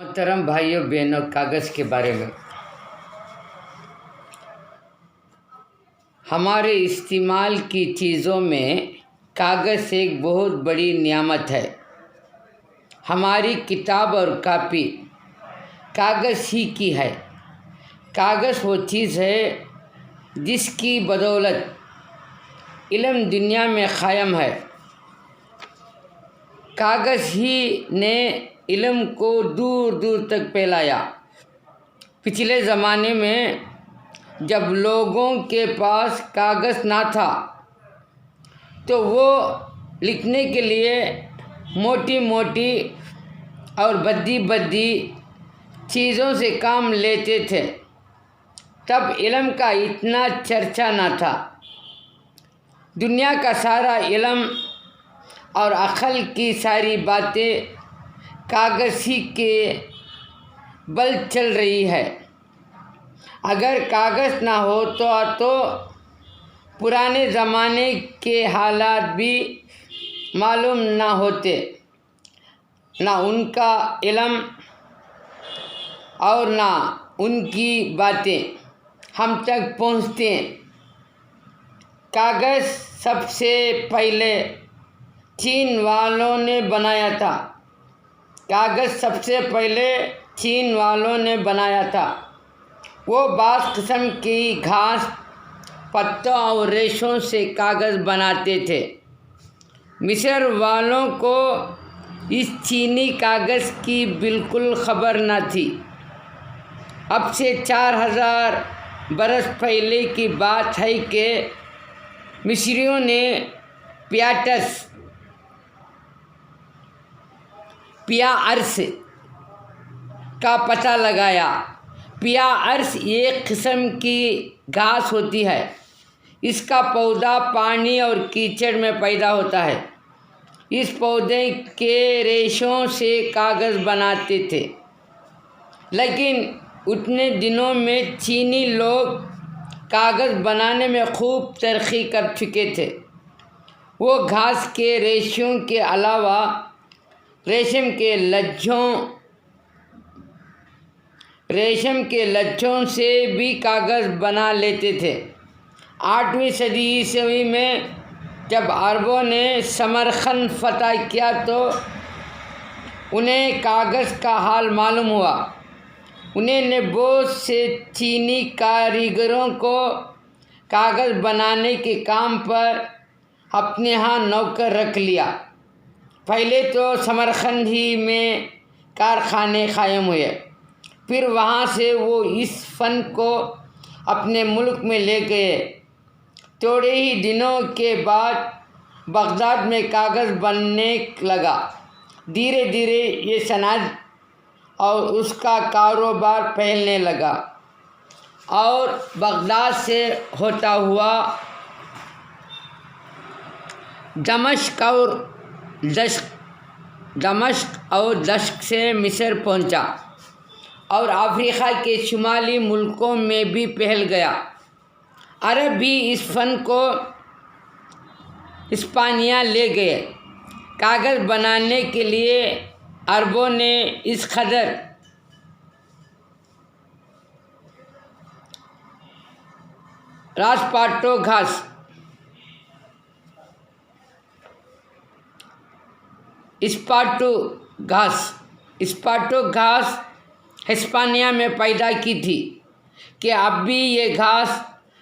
محترم بھائیوں بہنوں، کاغذ کے بارے میں ہمارے استعمال کی چیزوں میں کاغذ ایک بہت بڑی نعمت ہے۔ ہماری کتاب اور کاپی کاغذ ہی کی ہے۔ کاغذ وہ چیز ہے جس کی بدولت علم دنیا میں قائم ہے۔ کاغذ ہی نے علم کو دور دور تک پھیلایا۔ پچھلے زمانے میں جب لوگوں کے پاس کاغذ نہ تھا تو وہ لکھنے کے لیے موٹی موٹی اور بھدی چیزوں سے کام لیتے تھے۔ تب علم کا اتنا چرچا نہ تھا۔ دنیا کا سارا علم اور عقل کی ساری باتیں کاغذ ہی کے بل چل رہی ہے۔ اگر کاغذ نہ ہو تو پرانے زمانے کے حالات بھی معلوم نہ ہوتے، نہ ان کا علم اور نہ ان کی باتیں ہم تک پہنچتے۔ کاغذ سب سے پہلے چین والوں نے بنایا تھا۔ کاغذ سب سے پہلے چین والوں نے بنایا تھا۔ وہ بعض قسم کی گھاس، پتوں اور ریشوں سے کاغذ بناتے تھے۔ مصر والوں کو اس چینی کاغذ کی بالکل خبر نہ تھی۔ اب سے 4000 برس پہلے کی بات ہے کہ مصریوں نے پیاپرس کا پتہ لگایا۔ پیاپرس ایک قسم کی گھاس ہوتی ہے۔ اس کا پودا پانی اور کیچڑ میں پیدا ہوتا ہے۔ اس پودے کے ریشوں سے کاغذ بناتے تھے۔ لیکن اتنے دنوں میں چینی لوگ کاغذ بنانے میں خوب ترقی کر چکے تھے۔ وہ گھاس کے ریشوں کے علاوہ ریشم کے لچھوں سے بھی کاغذ بنا لیتے تھے۔ 8ویں صدی عیسوی میں جب عربوں نے سمرقند فتح کیا تو انہیں کاغذ کا حال معلوم ہوا۔ انہوں نے بہت سے چینی کاریگروں کو کاغذ بنانے کے کام پر اپنے ہاں نوکر رکھ لیا۔ پہلے تو سمرقند ہی میں کارخانے قائم ہوئے، پھر وہاں سے وہ اس فن کو اپنے ملک میں لے گئے۔ تھوڑے ہی دنوں کے بعد بغداد میں کاغذ بننے لگا۔ دھیرے دھیرے یہ صنعت اور اس کا کاروبار پھیلنے لگا اور بغداد سے ہوتا ہوا دمشق اور دشق سے مصر پہنچا اور افریقہ کے شمالی ملکوں میں بھی پھیل گیا۔ عرب بھی اس فن کو اسپانیہ لے گئے۔ کاغذ بنانے کے لیے عربوں نے اس قدر اسپارٹو گھاس ہسپانیہ میں پیدا کی تھی کہ اب بھی یہ گھاس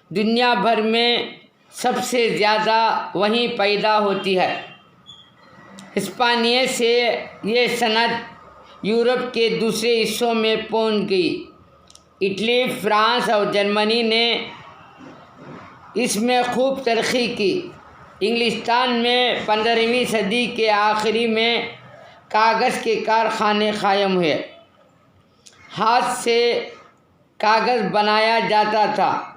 دنیا بھر میں سب سے زیادہ وہیں پیدا ہوتی ہے۔ ہسپانیہ سے یہ صنعت یورپ کے دوسرے حصوں میں پہنچ گئی۔ اٹلی، فرانس اور جرمنی نے اس میں خوب ترقی کی۔ انگلستان میں 15ویں صدی کے آخر میں کاغذ کے کارخانے قائم ہوئے۔ ہاتھ سے کاغذ بنایا جاتا تھا۔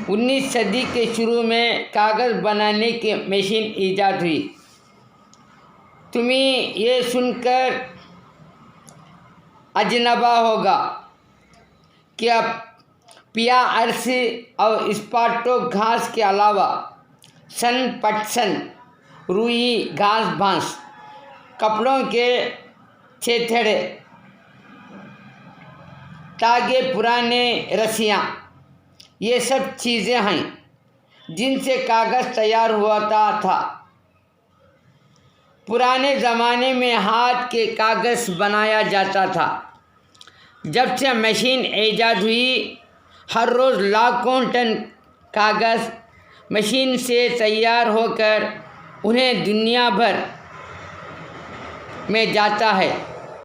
19 صدی کے شروع میں کاغذ بنانے کی مشین ایجاد ہوئی۔ تمہیں یہ سن کر اجنبا ہوگا کہ اب پیاپرس اور اسپارٹو گھاس کے علاوہ پٹسن، روئی، گھاس بھانس، کپڑوں کے چھیتڑے، تاگے، پرانے رسیاں، یہ سب چیزیں ہیں جن سے کاغذ تیار ہوتا تھا۔ پرانے زمانے میں ہاتھ کے کاغذ بنایا جاتا تھا۔ جب سے مشین ایجاد ہوئی، ہر روز لاکھوں ٹن کاغذ مشین سے تیار ہو کر انہیں دنیا بھر میں جاتا ہے۔